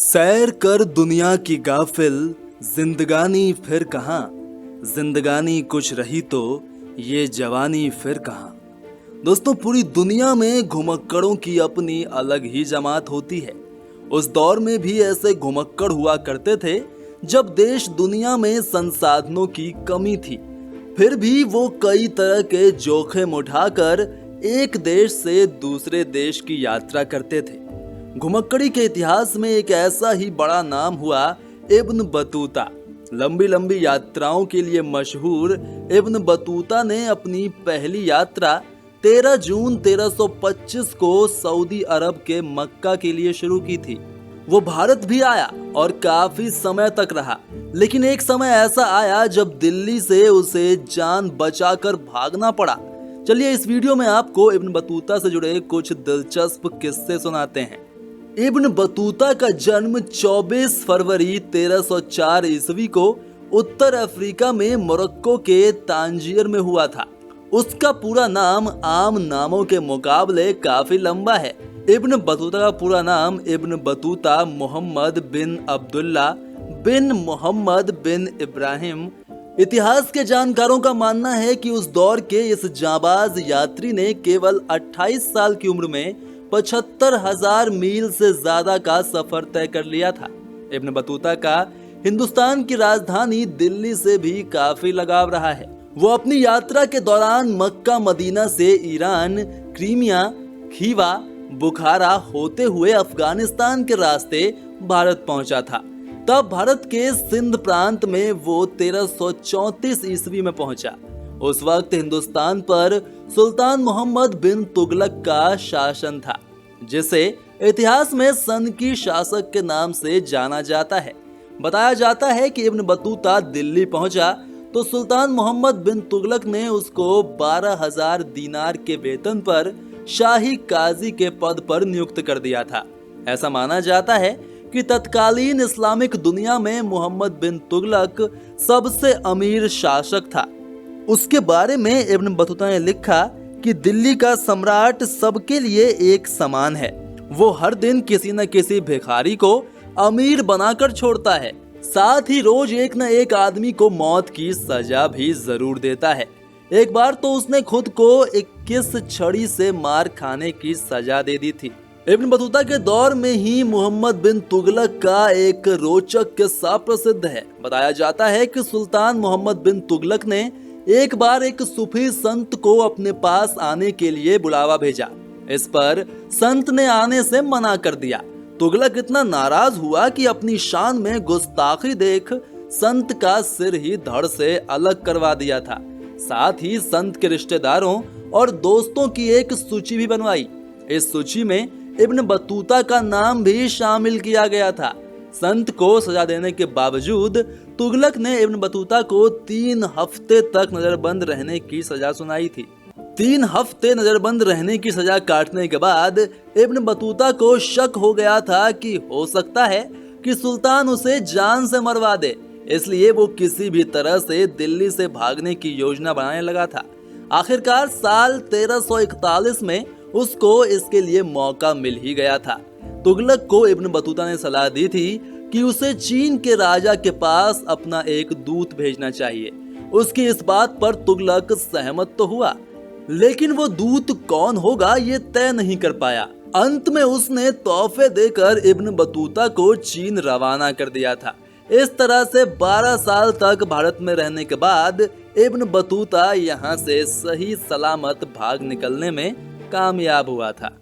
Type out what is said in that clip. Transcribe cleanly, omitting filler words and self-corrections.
सैर कर दुनिया की गाफिल, जिंदगानी फिर कहाँ। जिंदगानी कुछ रही तो ये जवानी फिर कहाँ। दोस्तों, पूरी दुनिया में घुमक्कड़ों की अपनी अलग ही जमात होती है। उस दौर में भी ऐसे घुमक्कड़ हुआ करते थे जब देश दुनिया में संसाधनों की कमी थी। फिर भी वो कई तरह के जोखिम उठाकर एक देश से दूसरे देश की यात्रा करते थे। घुमक्कड़ी के इतिहास में एक ऐसा ही बड़ा नाम हुआ इब्न बतूता। लंबी लंबी यात्राओं के लिए मशहूर इब्न बतूता ने अपनी पहली यात्रा 13 जून 1325 को सऊदी अरब के मक्का के लिए शुरू की थी। वो भारत भी आया और काफी समय तक रहा, लेकिन एक समय ऐसा आया जब दिल्ली से उसे जान बचाकर भागना पड़ा। चलिए इस वीडियो में आपको इब्न बतूता से जुड़े कुछ दिलचस्प किस्से सुनाते हैं। इब्न बतूता का जन्म 24 फरवरी 1304 ईस्वी को उत्तर अफ्रीका में मोरक्को के तांजियर में हुआ था। उसका पूरा नाम आम नामों के मुकाबले काफी लंबा है। इब्न बतूता का पूरा नाम इब्न बतूता मोहम्मद बिन अब्दुल्ला बिन मोहम्मद बिन इब्राहिम। इतिहास के जानकारों का मानना है कि उस दौर के इस जाबाज यात्री ने केवल 28 साल की उम्र में 75,000 मील से ज्यादा का सफर तय कर लिया था। इब्न बतूता का हिंदुस्तान की राजधानी दिल्ली से भी काफी लगाव रहा है। वो अपनी यात्रा के दौरान मक्का मदीना से ईरान, क्रीमिया, खीवा, बुखारा होते हुए अफगानिस्तान के रास्ते भारत पहुंचा था। तब भारत के सिंध प्रांत में वो 1334 ईस्वी में पहुंचा। उस वक्त हिंदुस्तान पर सुल्तान मोहम्मद बिन तुगलक का शासन था, जिसे इतिहास में सन की शासक के नाम से जाना जाता है। बताया जाता है कि इब्न बतूता दिल्ली पहुंचा तो सुल्तान मोहम्मद बिन तुगलक ने उसको 12,000 दीनार के वेतन पर शाही काजी के पद पर नियुक्त कर दिया था। ऐसा माना जाता है कि तत्कालीन इस्लामिक दुनिया में मोहम्मद बिन तुगलक सबसे अमीर शासक था। उसके बारे में इब्न बतूता ने लिखा कि दिल्ली का सम्राट सबके लिए एक समान है। वो हर दिन किसी न किसी भिखारी को अमीर बनाकर छोड़ता है, साथ ही रोज एक न एक आदमी को मौत की सजा भी जरूर देता है। एक बार तो उसने खुद को 21 छड़ी से मार खाने की सजा दे दी थी। इब्न बतूता के दौर में ही मोहम्मद बिन तुगलक का एक रोचक किस्सा प्रसिद्ध है। बताया जाता है कि सुल्तान मोहम्मद बिन तुगलक ने एक बार एक सूफी संत को अपने पास आने के लिए बुलावा भेजा। इस पर संत ने आने से मना कर दिया। तुगलक इतना नाराज हुआ कि अपनी शान में गुस्ताखी देख संत का सिर ही धड़ से अलग करवा दिया था। साथ ही संत के रिश्तेदारों और दोस्तों की एक सूची भी बनवाई। इस सूची में इब्न बतूता का नाम भी शामिल किया गया था। संत को सजा देने के बावजूद तुगलक ने इब्न बतूता को 3 हफ्ते तक नजरबंद रहने की सजा सुनाई थी। 3 हफ्ते नजरबंद रहने की सजा काटने के बाद इब्न बतूता को शक हो गया था कि हो सकता है कि सुल्तान उसे जान से मरवा दे। इसलिए वो किसी भी तरह से दिल्ली से भागने की योजना बनाने लगा था। आखिरकार साल 1341 में उसको इसके लिए मौका मिल ही गया था। तुगलक को इब्न बतूता ने सलाह दी थी कि उसे चीन के राजा के पास अपना एक दूत भेजना चाहिए। उसकी इस बात पर तुगलक सहमत तो हुआ, लेकिन वो दूत कौन होगा ये तय नहीं कर पाया। अंत में उसने तोहफे देकर इब्न बतूता को चीन रवाना कर दिया था। इस तरह से 12 साल तक भारत में रहने के बाद इब्न बतूता यहाँ से सही सलामत भाग निकलने में कामयाब हुआ था।